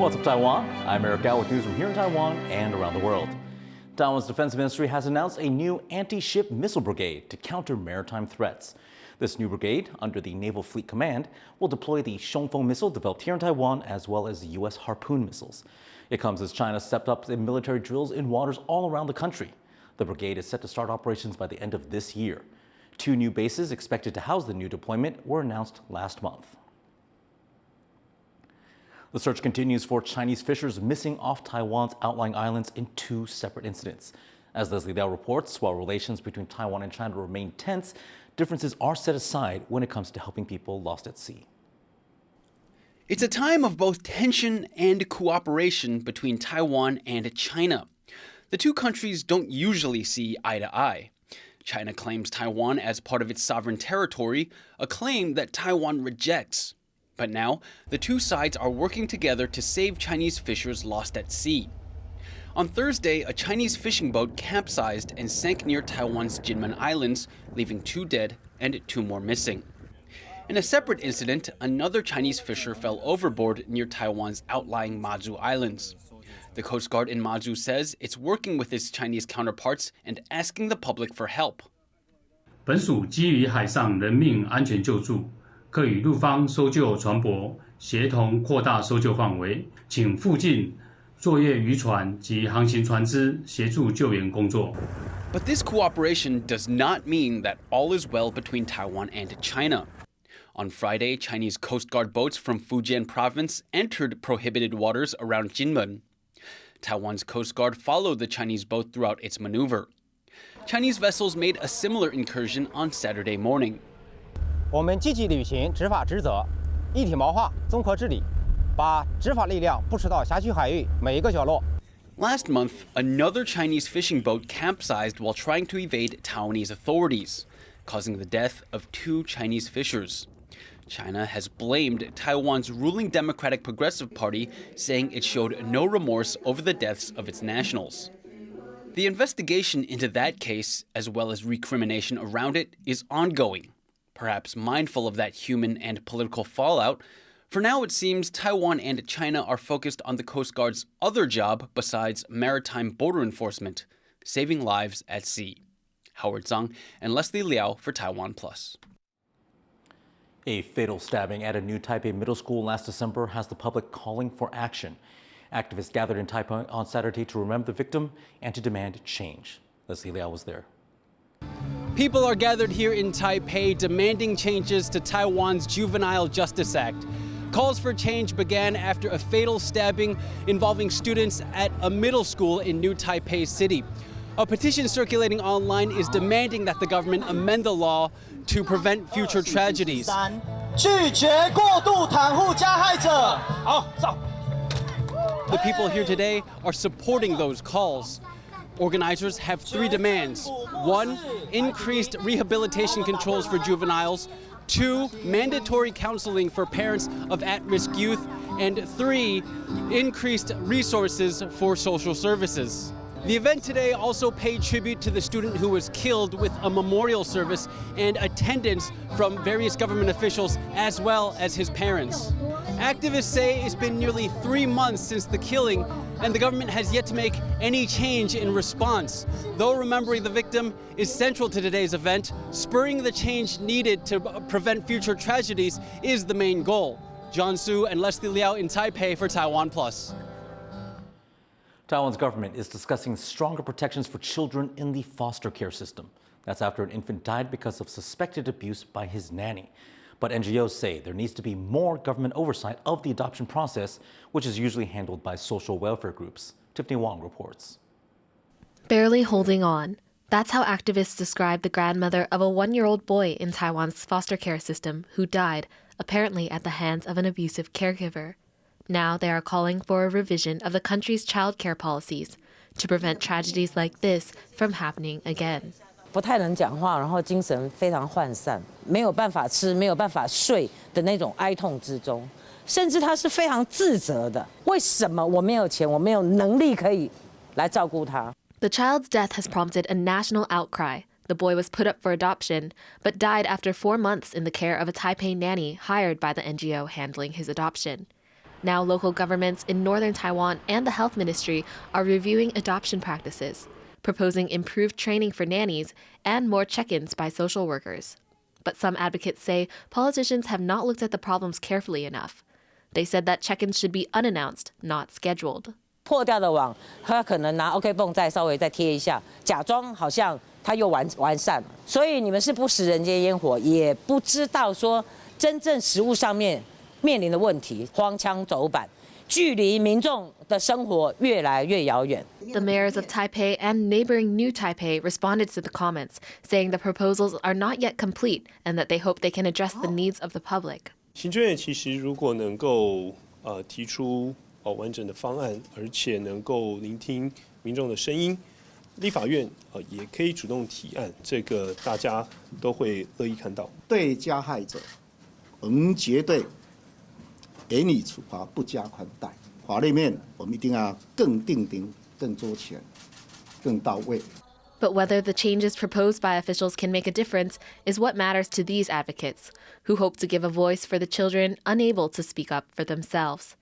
What's up, Taiwan? I'm Eric Gao with news from here in Taiwan and around the world. Taiwan's defense ministry has announced a new anti-ship missile brigade to counter maritime threats. This new brigade, under the Naval Fleet Command, will deploy the Xiongfeng missile developed here in Taiwan, as well as U.S. Harpoon missiles. It comes as China stepped up in military drills in waters all around the country. The brigade is set to start operations by the end of this year. 2 new bases expected to house the new deployment were announced last month. The search continues for Chinese fishers missing off Taiwan's outlying islands in 2 separate incidents. As Leslie Liao reports, while relations between Taiwan and China remain tense, differences are set aside when it comes to helping people lost at sea. It's a time of both tension and cooperation between Taiwan and China. The 2 countries don't usually see eye to eye. China claims Taiwan as part of its sovereign territory, a claim that Taiwan rejects. But now, the 2 sides are working together to save Chinese fishers lost at sea. On Thursday, a Chinese fishing boat capsized and sank near Taiwan's Jinmen Islands, leaving 2 dead and 2 more missing. In a separate incident, another Chinese fisher fell overboard near Taiwan's outlying Mazu Islands. The Coast Guard in Mazu says it's working with its Chinese counterparts and asking the public for help. 本属基于海上人命安全救助，可与陆方搜救船舶协同扩大搜救范围，请附近作业渔船及航行船只协助救援工作。 But this cooperation does not mean that all is well between Taiwan and China. On Friday, Chinese Coast Guard boats from Fujian province entered prohibited waters around Jinmen. Taiwan's Coast Guard followed the Chinese boat throughout its maneuver. Chinese vessels made a similar incursion on Saturday morning. 我们积极履行执法职责，一体谋划，综合治理，把执法力量布施到辖区海域每一个角落。 Last month, another Chinese fishing boat capsized while trying to evade Taiwanese authorities, causing the death of 2 Chinese fishers. China has blamed Taiwan's ruling Democratic Progressive Party, saying it showed no remorse over the deaths of its nationals. The investigation into that case, as well as recrimination around it, is ongoing. Perhaps mindful of that human and political fallout, for now it seems Taiwan and China are focused on the Coast Guard's other job besides maritime border enforcement, saving lives at sea. Howard Zhang and Leslie Liao for TaiwanPlus. A fatal stabbing at a new Taipei middle school last December has the public calling for action. Activists gathered in Taipei on Saturday to remember the victim and to demand change. Leslie Liao was there. People are gathered here in Taipei demanding changes to Taiwan's Juvenile Justice Act. Calls for change began after a fatal stabbing involving students at a middle school in New Taipei City. A petition circulating online is demanding that the government amend the law to prevent future tragedies. 拒绝过度袒护加害者。好，走。 The people here today are supporting those calls. Organizers have 3 demands. 1, increased rehabilitation controls for juveniles. 2, mandatory counseling for parents of at-risk youth. And 3, increased resources for social services. The event today also paid tribute to the student who was killed with a memorial service and attendance from various government officials as well as his parents. Activists say it's been nearly 3 months since the killing and the government has yet to make any change in response. Though remembering the victim is central to today's event, spurring the change needed to prevent future tragedies is the main goal. John Su and Leslie Liao in Taipei for TaiwanPlus. Taiwan's government is discussing stronger protections for children in the foster care system. That's after an infant died because of suspected abuse by his nanny. But NGOs say there needs to be more government oversight of the adoption process, which is usually handled by social welfare groups. Tiffany Wong reports. Barely holding on. That's how activists describe the grandmother of a 1-year-old boy in Taiwan's foster care system who died, apparently at the hands of an abusive caregiver. Now they are calling for a revision of the country's child care policies to prevent tragedies like this from happening again. 不太能讲话，然后精神非常涣散，没有办法吃，没有办法睡的那种哀痛之中，甚至他是非常自责的。为什么我没有钱，我没有能力可以来照顾他？ The child's death has prompted a national outcry. The boy was put up for adoption, but died after 4 months in the care of a Taipei nanny hired by the NGO handling his adoption. Now local governments in northern Taiwan and the health ministry are reviewing adoption practices, proposing improved training for nannies and more check-ins by social workers. But some advocates say politicians have not looked at the problems carefully enough. They said that check-ins should be unannounced, not scheduled. 破掉的网，他可能拿 OK 绷再稍微再贴一下，假装好像他又完善了。所以你们是不食人间烟火，也不知道说真正实务上面面临的问题，荒腔走板，距离民众的生活越来越遥远。The mayors of Taipei and neighboring New Taipei responded to the comments, saying the proposals are not yet complete and that they hope they can address the needs of the public. 行政院其实如果能够提出完整的方案，而且能够聆听民众的声音，立法院也可以主动提案，这个大家都会乐意看到。对加害者，我们绝对严以处罚，不加宽待。法律面我们一定要更定定、更周全、更到位。But whether the changes proposed by officials can make a difference is what matters to these advocates, who hope to give a voice for the children unable to speak up for themselves.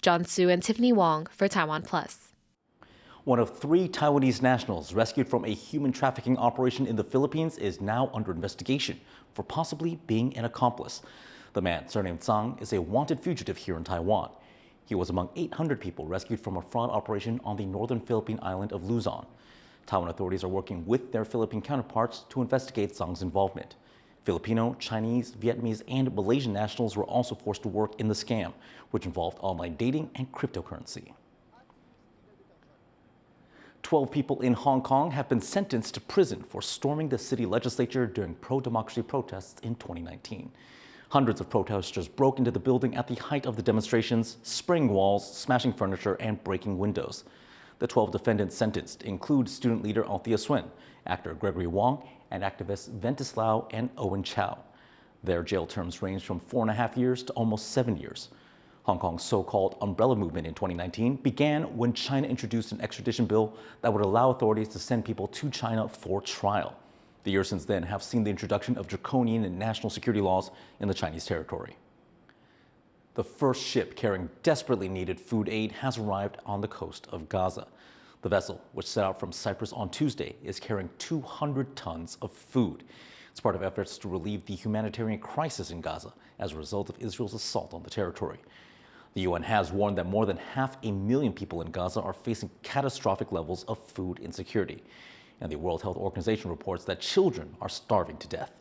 John Su and Tiffany Wong for TaiwanPlus. One of 3 Taiwanese nationals rescued from a human trafficking operation in the Philippines is now under investigation for possibly being an accomplice. The man, surnamed Zhang, is a wanted fugitive here in Taiwan. He was among 800 people rescued from a fraud operation on the northern Philippine island of Luzon. Taiwan authorities are working with their Philippine counterparts to investigate Zhang's involvement. Filipino, Chinese, Vietnamese, and Malaysian nationals were also forced to work in the scam, which involved online dating and cryptocurrency. 12 people in Hong Kong have been sentenced to prison for storming the city legislature during pro-democracy protests in 2019. Hundreds of protesters broke into the building at the height of the demonstrations, spraying walls, smashing furniture, and breaking windows. The 12 defendants sentenced include student leader Althea Swin, actor Gregory Wong, and activists Ventislao and Owen Chow. Their jail terms range from 4.5 years to almost 7 years. Hong Kong's so-called umbrella movement in 2019 began when China introduced an extradition bill that would allow authorities to send people to China for trial. The years since then have seen the introduction of draconian and national security laws in the Chinese territory. The first ship carrying desperately needed food aid has arrived on the coast of Gaza. The vessel, which set out from Cyprus on Tuesday, is carrying 200 tons of food. It's part of efforts to relieve the humanitarian crisis in Gaza as a result of Israel's assault on the territory. The UN has warned that more than 500,000 people in Gaza are facing catastrophic levels of food insecurity. And the World Health Organization reports that children are starving to death.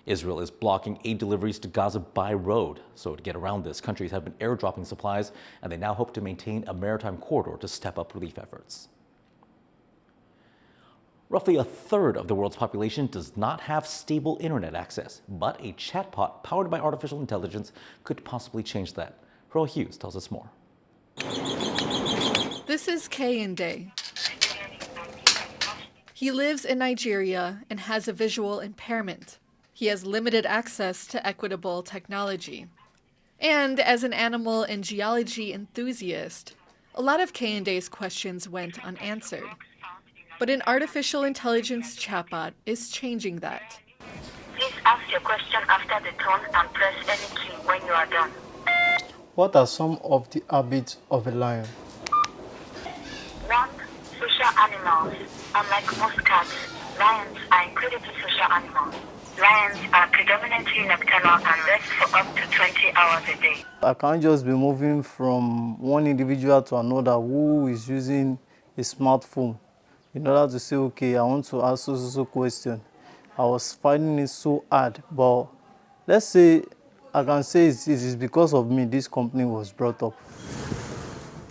Israel is blocking aid deliveries to Gaza by road. So to get around this, countries have been airdropping supplies, and they now hope to maintain a maritime corridor to step up relief efforts. Roughly a third of the world's population does not have stable internet access, but a chatbot powered by artificial intelligence could possibly change that. Pearl Hughes tells us more. This is Kayinde. He lives in Nigeria and has a visual impairment. He has limited access to equitable technology. And as an animal and geology enthusiast, a lot of Kayinde's questions went unanswered. But an artificial intelligence chatbot is changing that. Please ask your question after the tone and press any key when you are done. What are some of the habits of a lion? 1. Social animals. Unlike most cats, lions are incredibly social animals. Lions are predominantly nocturnal and rest for up to 20 hours a day. I can't just be moving from one individual to another who is using a smartphone in order to say, okay, I want to ask a question. I was finding it so hard, but let's say I can say it is because of me this company was brought up.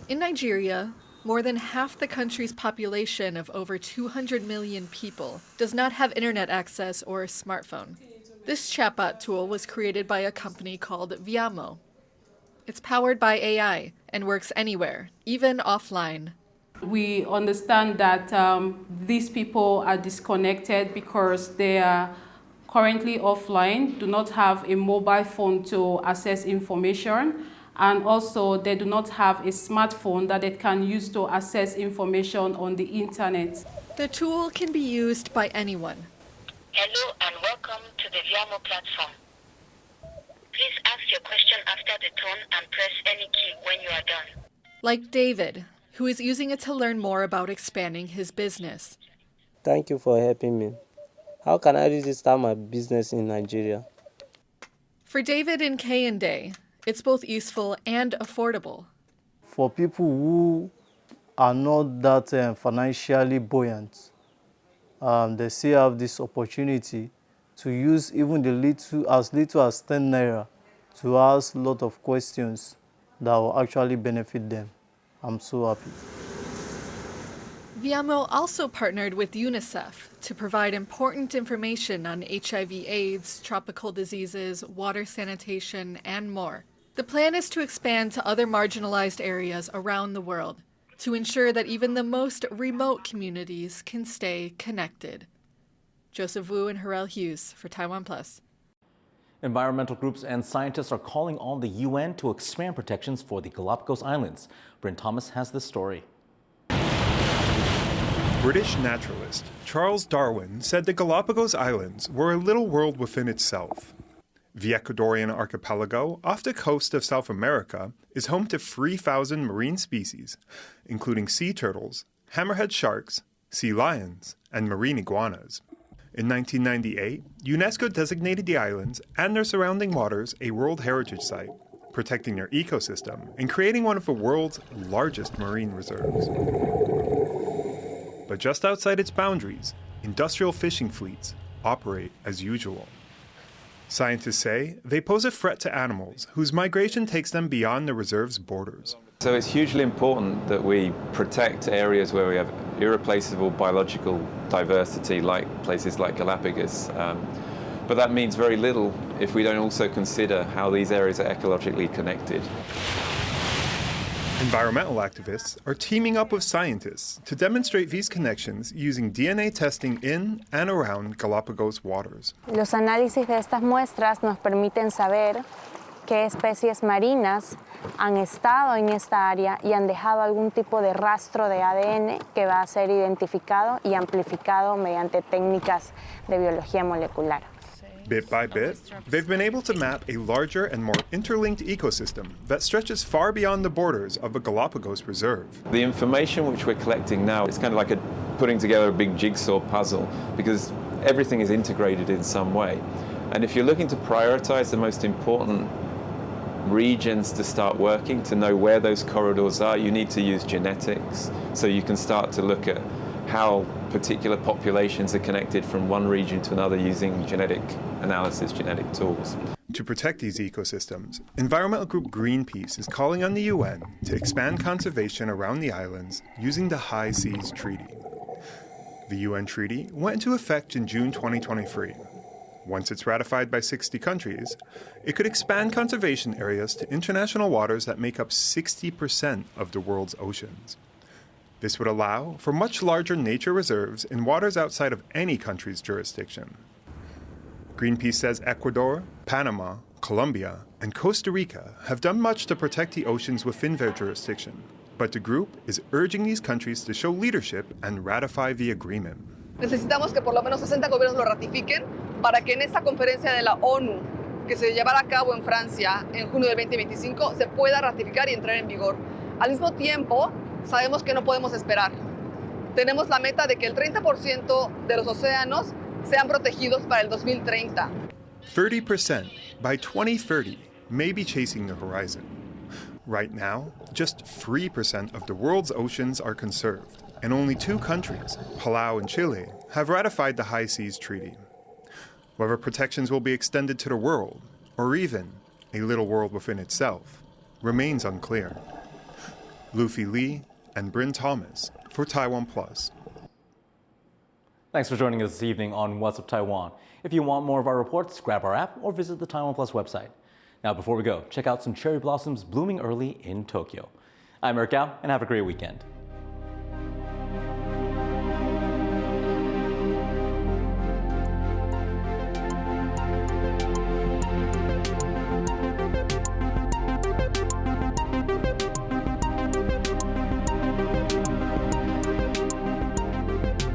In Nigeria, more than half the country's population of over 200 million people does not have internet access or a smartphone. This chatbot tool was created by a company called Viamo. It's powered by AI and works anywhere, even offline. We understand that these people are disconnected because they are currently offline, do not have a mobile phone to access information, and also they do not have a smartphone that they can use to access information on the internet. The tool can be used by anyone. Hello and welcome to the Viamo platform. Please ask your question after the tone and press any key when you are done. Like David, who is using it to learn more about expanding his business. Thank you for helping me. How can I really start my business in Nigeria? For David and K&Day, it's both useful and affordable. For people who are not that financially buoyant, they still have this opportunity to use even the little as 10 naira to ask a lot of questions that will actually benefit them. I'm so happy. Viamo also partnered with UNICEF to provide important information on HIV/AIDS, tropical diseases, water sanitation, and more. The plan is to expand to other marginalized areas around the world to ensure that even the most remote communities can stay connected. Joseph Wu and Harel Hughes for TaiwanPlus. Environmental groups and scientists are calling on the UN to expand protections for the Galapagos Islands. Bryn Thomas has this story. British naturalist Charles Darwin said the Galapagos Islands were a little world within itself. The Ecuadorian archipelago, off the coast of South America, is home to 3,000 marine species, including sea turtles, hammerhead sharks, sea lions, and marine iguanas. In 1998, UNESCO designated the islands and their surrounding waters a World Heritage Site, protecting their ecosystem and creating one of the world's largest marine reserves. But just outside its boundaries, industrial fishing fleets operate as usual. Scientists say they pose a threat to animals whose migration takes them beyond the reserve's borders. So it's hugely important that we protect areas where we have irreplaceable biological diversity, like places like Galapagos. But that means very little if we don't also consider how these areas are ecologically connected. Environmental activists are teaming up with scientists to demonstrate these connections using DNA testing in and around Galapagos waters. Los análisis de estas muestras nos permiten saber qué especies marinas han estado en esta área y han dejado algún tipo de rastro de ADN que va a ser identificado y amplificado mediante técnicas de biología molecular. Bit by bit, they've been able to map a larger and more interlinked ecosystem that stretches far beyond the borders of the Galapagos Reserve. The information which we're collecting now is kind of like putting together a big jigsaw puzzle, because everything is integrated in some way. And if you're looking to prioritize the most important regions to start working, to know where those corridors are, you need to use genetics. So you can start to look at how particular populations are connected from one region to another using genetic analysis, genetic tools. To protect these ecosystems, environmental group Greenpeace is calling on the UN to expand conservation around the islands using the High Seas Treaty. The UN treaty went into effect in June 2023. Once it's ratified by 60 countries, it could expand conservation areas to international waters that make up 60% of the world's oceans. This would allow for much larger nature reserves in waters outside of any country's jurisdiction. Greenpeace says Ecuador, Panama, Colombia, and Costa Rica have done much to protect the oceans within their jurisdiction, but the group is urging these countries to show leadership and ratify the agreement. Necesitamos que por lo menos 60 gobiernos lo ratifiquen para que en esta conferencia de la ONU que se llevará a cabo en Francia en junio del 2025 se pueda ratificar y entrar en vigor. Al mismo tiempo, sabemos que no podemos esperar. Tenemos la meta de que el 30% de los océanos sean protegidos para el 2030. 30% by 2030 may be chasing the horizon. Right now, just 3% of the world's oceans are conserved, and only 2 countries, Palau and Chile, have ratified the High Seas Treaty. Whether protections will be extended to the world, or even a little world within itself, remains unclear. Luffy Lee and Bryn Thomas for TaiwanPlus. Thanks for joining us this evening on What's Up Taiwan. If you want more of our reports, grab our app or visit the TaiwanPlus website. Now, before we go, check out some cherry blossoms blooming early in Tokyo. I'm Eric Gao, and have a great weekend.